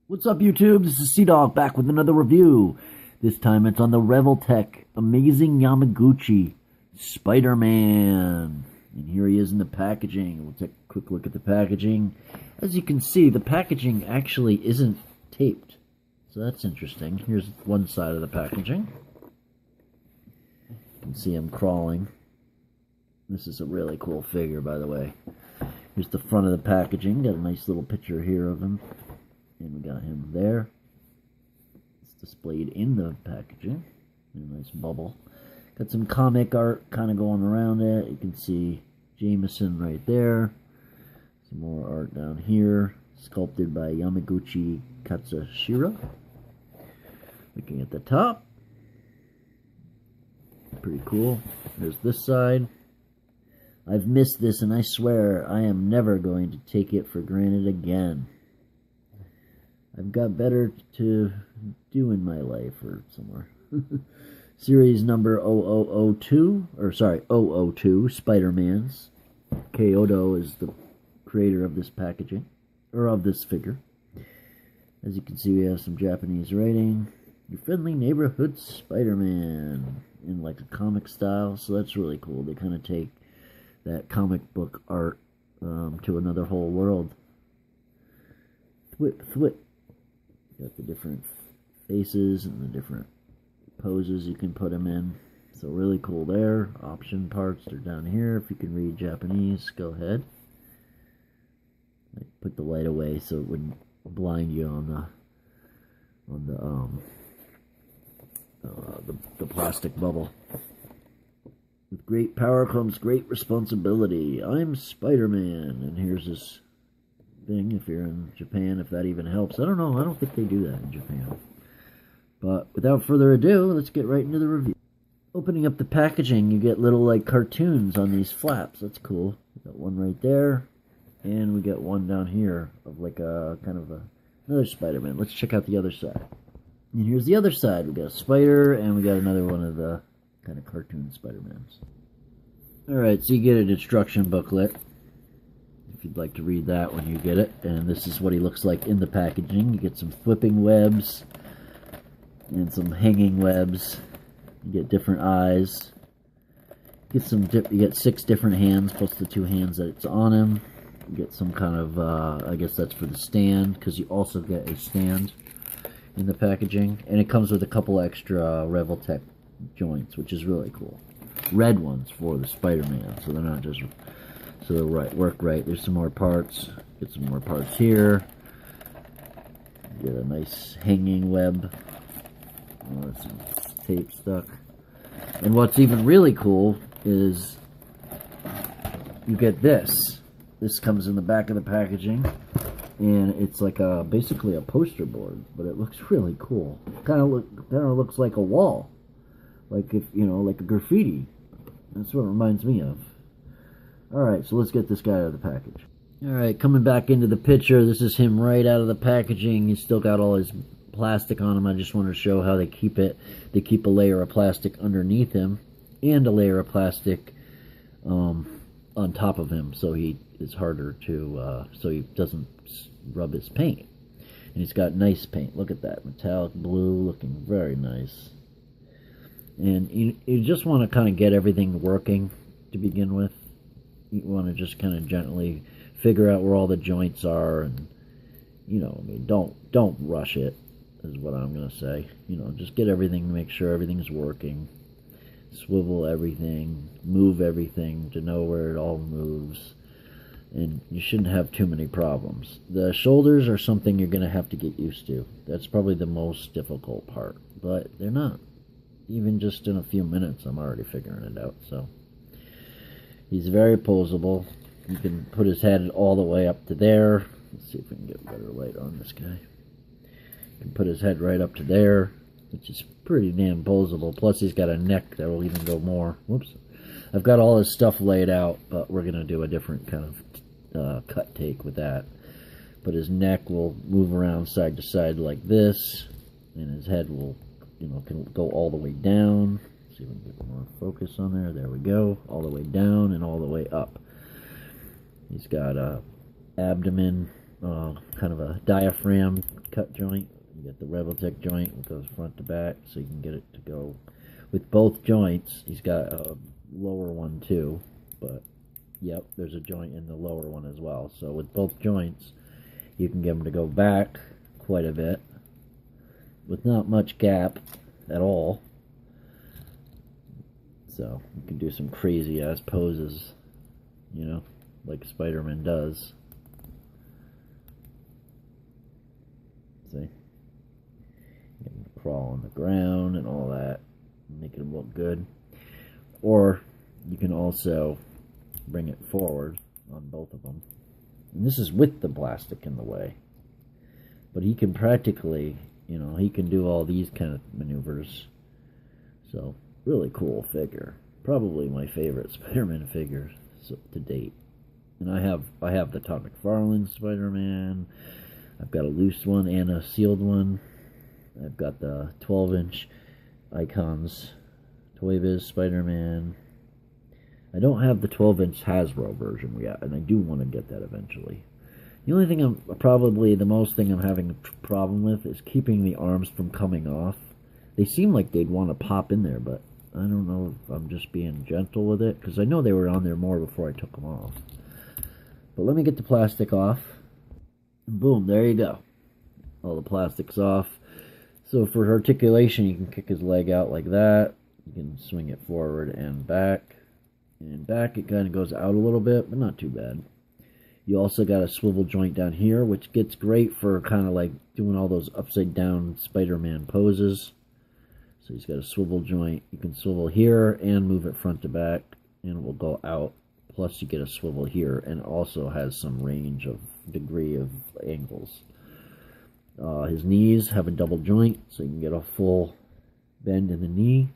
What's up, YouTube? This is Sea-Dog back with another review. This time it's on the Revoltech Amazing Yamaguchi Spider-Man. And here he is in the packaging. We'll take a quick look at the packaging. As you can see, the packaging actually isn't taped. So that's interesting. Here's one side of the packaging. You can see him crawling. This is a really cool figure, by the way. Here's the front of the packaging. Got a nice little picture here of him. And we got him there. It's displayed in the packaging. A nice bubble. Got some comic art kind of going around it. You can see Jameson right there. Some more art down here. Sculpted by Yamaguchi Katsushiro. Looking at the top. Pretty cool. There's this side. I've missed this and I swear I am never going to take it for granted again. I've got better to do in my life or somewhere. Series number 0002, or sorry, 002, Spider-Man's. Kaiyodo is the creator of this packaging, or of this figure. As you can see, we have some Japanese writing. Your friendly neighborhood Spider-Man, in like a comic style, so that's really cool. They kind of take that comic book art to another whole world. Thwip, thwip. Got the different faces and the different poses you can put them in. So really cool there. Option parts are down here. If you can read Japanese, go ahead. I put the light away so it wouldn't blind you on the plastic bubble. With great power comes great responsibility. I'm Spider-Man, and here's this thing if you're in Japan, if that even helps. I don't know. I don't think they do that in Japan. But without further ado, let's get right into the review. Opening up the packaging, you get little like cartoons on these flaps. That's cool. We got one right there, and we got one down here of like a kind of another Spider-Man. Let's check out the other side. And here's the other side. We got a spider, and we got another one of the kind of cartoon Spider-Mans. Alright, so you get an instruction booklet if you'd like to read that when you get it. And this is what he looks like in the packaging. You get some flipping webs and some hanging webs. You get different eyes. You get 6 different hands plus the 2 hands that it's on him. You get some kind of, I guess that's for the stand, because you also get a stand in the packaging. And it comes with a couple extra Revoltech joints, which is really cool. Red ones for the Spider-Man, so they're not just, so they'll work right. There's some more parts. Get some more parts here. Get a nice hanging web. Oh, some tape stuck. And what's even really cool is you get this. This comes in the back of the packaging, and it's like basically a poster board, but it looks really cool. Kind of looks like a wall, like like a graffiti. That's what it reminds me of. Alright, so let's get this guy out of the package. Alright, coming back into the picture, this is him right out of the packaging. He's still got all his plastic on him. I just wanted to show how they keep it. They keep a layer of plastic underneath him and a layer of plastic on top of him, so it's harder to, so he doesn't rub his paint. And he's got nice paint. Look at that. Metallic blue, looking very nice. And you just want to kind of get everything working to begin with. You want to just kind of gently figure out where all the joints are, and don't rush it, is what I'm going to say. Just get everything, make sure everything's working. Swivel everything, move everything to know where it all moves. And you shouldn't have too many problems. The shoulders are something you're going to have to get used to. That's probably the most difficult part, but they're not. Even just in a few minutes, I'm already figuring it out. So he's very posable. You can put his head all the way up to there. Let's see if we can get better light on this guy. You can put his head right up to there, which is pretty damn posable. Plus, he's got a neck that will even go more. Whoops. I've got all his stuff laid out, but we're going to do a different kind of cut take with that. But his neck will move around side to side like this, and his head will can go all the way down. See if we can get more focus on there. There we go. All the way down and all the way up. He's got a abdomen, kind of a diaphragm cut joint. You get the Revoltech joint, it goes front to back, so you can get it to go with both joints. He's got a lower one too, but yep, there's a joint in the lower one as well. So with both joints, you can get them to go back quite a bit with not much gap at all. So you can do some crazy ass poses, you know, like Spider-Man does. See? You can crawl on the ground and all that, make it look good. Or you can also bring it forward on both of them. And this is with the plastic in the way. But he can practically, you know, he can do all these kind of maneuvers. So, really cool figure. Probably my favorite Spider-Man figure to date. And I have the Todd McFarlane Spider-Man. I've got a loose one and a sealed one. I've got the 12-inch Icons Toy Biz Spider-Man. I don't have the 12-inch Hasbro version yet, and I do want to get that eventually. The only thing the most thing I'm having a problem with is keeping the arms from coming off. They seem like they'd want to pop in there, but I don't know if I'm just being gentle with it, because I know they were on there more before I took them off. But let me get the plastic off. Boom, there you go. All the plastic's off. So for articulation, you can kick his leg out like that. You can swing it forward and back. And back, it kind of goes out a little bit, but not too bad. You also got a swivel joint down here, which gets great for kind of like doing all those upside down Spider-Man poses. So he's got a swivel joint. You can swivel here and move it front to back, and it will go out. Plus you get a swivel here, and also has some range of degree of angles. His knees have a double joint, so you can get a full bend in the knee.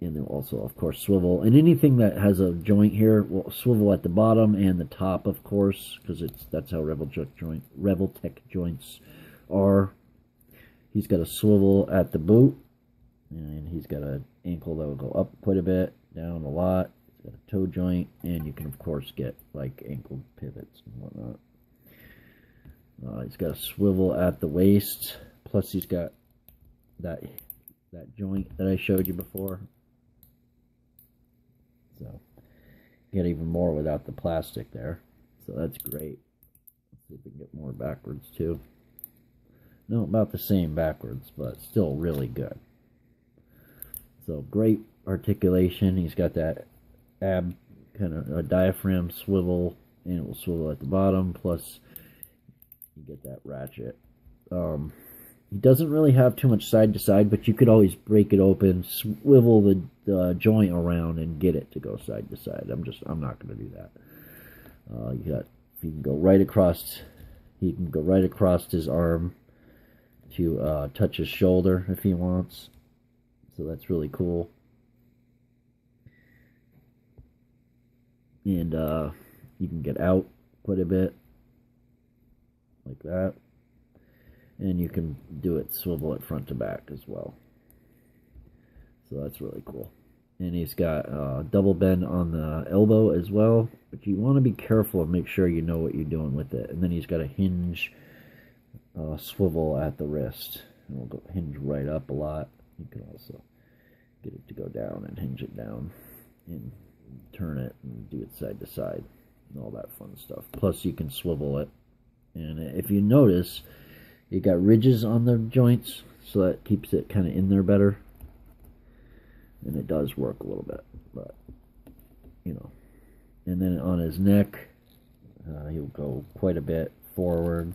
And they'll also, of course, swivel. And anything that has a joint here will swivel at the bottom and the top, of course, because that's how Revoltech joints are. He's got a swivel at the boot, and he's got an ankle that will go up quite a bit, down a lot. He's got a toe joint, and you can, of course, get like ankle pivots and whatnot. He's got a swivel at the waist, plus he's got that joint that I showed you before. So, get even more without the plastic there. So that's great. Let's see if we can get more backwards too. No, about the same backwards, but still really good. So great articulation. He's got that ab kind of a diaphragm swivel, and it will swivel at the bottom. Plus, you get that ratchet. He doesn't really have too much side to side, but you could always break it open, swivel the joint around, and get it to go side to side. I'm not going to do that. He can go right across. He can go right across his arm to touch his shoulder if he wants. So that's really cool. And you can get out quite a bit, like that. And you can do it, swivel it front to back as well. So that's really cool. And he's got double bend on the elbow as well. But you want to be careful and make sure you know what you're doing with it. And then he's got a hinge swivel at the wrist. And it'll go hinge right up a lot. You can also get it to go down and hinge it down. And turn it and do it side to side. And all that fun stuff. Plus you can swivel it. And if you notice, you got ridges on the joints, so that keeps it kind of in there better. And it does work a little bit, but, you know. And then on his neck, he'll go quite a bit forward.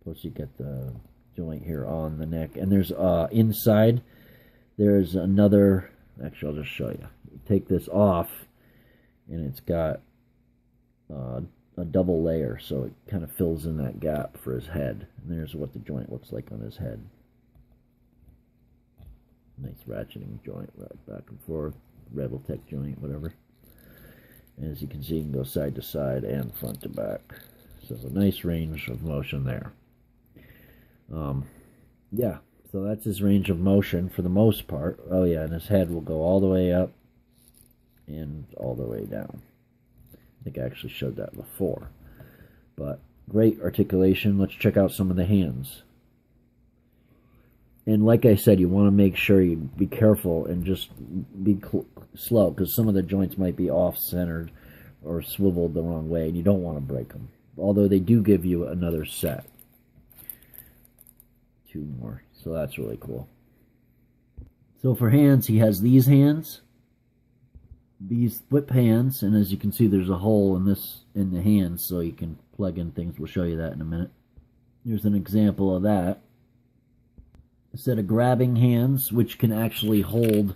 Plus you get the joint here on the neck. And there's, inside, there's another, actually I'll just show you. You take this off, and it's got a double layer, so it kind of fills in that gap for his head. And there's what the joint looks like on his head. Nice ratcheting joint, right back and forth. Revoltech joint, whatever. And as you can see, you can go side to side and front to back. So a nice range of motion there. Yeah, so that's his range of motion for the most part. Oh yeah, and his head will go all the way up and all the way down. I think I actually showed that before. But Great articulation. Let's check out some of the hands. And like I said, you want to make sure you be careful and just be slow, because some of the joints might be off-centered or swiveled the wrong way, and you don't want to break them. Although they do give you another set. 2 more. So that's really cool. So for hands, he has these hands. These flip hands, and as you can see, there's a hole in the hands, so you can plug in things. We'll show you that in a minute. Here's an example of that. A set of grabbing hands, which can actually hold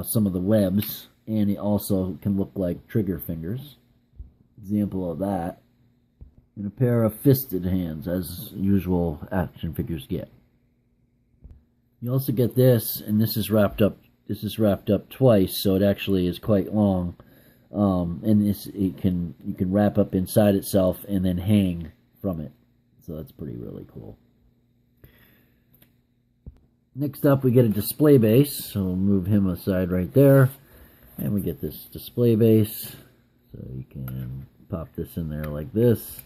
some of the webs, and it also can look like trigger fingers. Example of that. And a pair of fisted hands, as usual action figures get. You also get this, and this is wrapped up. This is wrapped up twice, so it actually is quite long. And you can wrap up inside itself and then hang from it. So that's really cool. Next up, we get a display base. So we'll move him aside right there, and we get this display base. So you can pop this in there like this,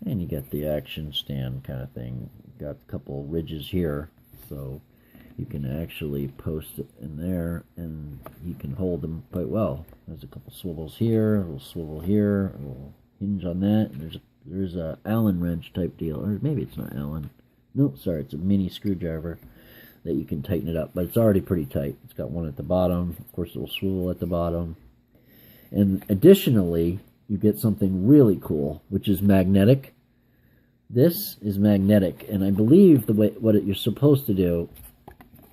and you get the action stand kind of thing. Got a couple ridges here, so you can actually post it in there, and you can hold them quite well. There's a couple swivels here, a little swivel here, a little hinge on that. And there's a Allen wrench type deal, or maybe it's not Allen. No, sorry, it's a mini screwdriver that you can tighten it up, but it's already pretty tight. It's got one at the bottom. Of course, it will swivel at the bottom. And additionally, you get something really cool, which is magnetic. This is magnetic, and I believe what you're supposed to do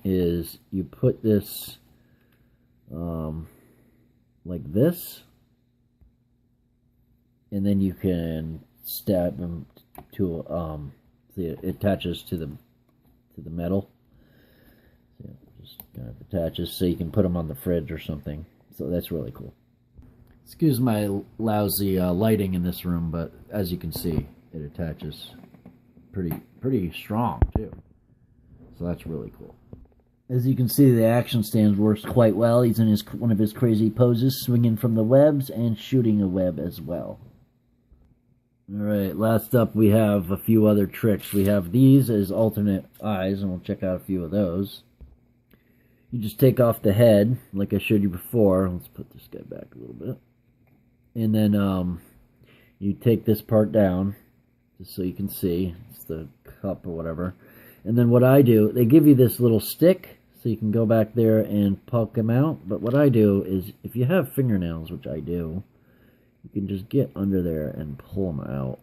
is you put this like this, and then you can stab them to it attaches to the metal. So just kind of attaches, so you can put them on the fridge or something. So that's really cool. Excuse my lousy lighting in this room, but as you can see, it attaches pretty strong too. So that's really cool. As you can see, the action stand works quite well. He's in one of his crazy poses, swinging from the webs and shooting a web as well. Alright, last up we have a few other tricks. We have these as alternate eyes, and we'll check out a few of those. You just take off the head, like I showed you before. Let's put this guy back a little bit. And then you take this part down, just so you can see. It's the cup or whatever. And then what I do, they give you this little stick, so you can go back there and poke them out. But what I do is, if you have fingernails, which I do, you can just get under there and pull them out.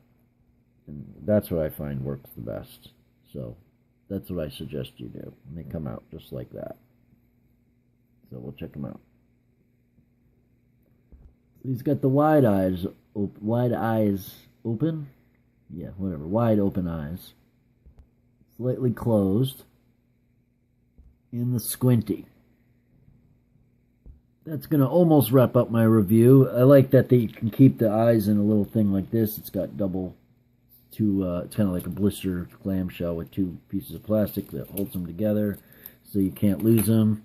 And that's what I find works the best. So that's what I suggest you do. And they come out just like that. So we'll check them out. So he's got the wide eyes open. Yeah, whatever. Wide open eyes. Slightly closed. In the squinty. That's going to almost wrap up my review. I like that they can keep the eyes in a little thing like this. It's got it's kind of like a blister clamshell with 2 pieces of plastic that holds them together, so you can't lose them.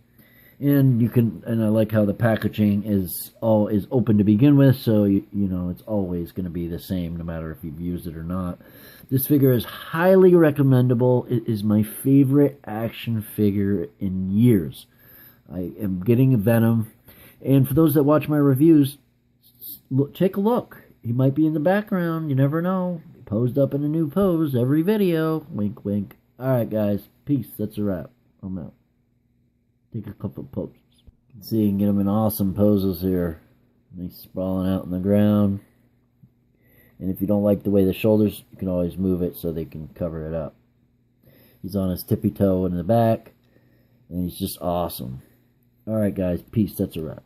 And I like how the packaging is open to begin with, so you know it's always going to be the same no matter if you've used it or not. This figure is highly recommendable. It is my favorite action figure in years. I am getting a Venom. And for those that watch my reviews, take a look. He might be in the background. You never know. He posed up in a new pose every video. Wink, wink. Alright, guys. Peace. That's a wrap. I'm out. Take a couple of poses. You can see you can get him in awesome poses here. Nice sprawling out on the ground. And if you don't like the way the shoulders, you can always move it so they can cover it up. He's on his tippy toe in the back. And he's just awesome. Alright, guys. Peace. That's a wrap.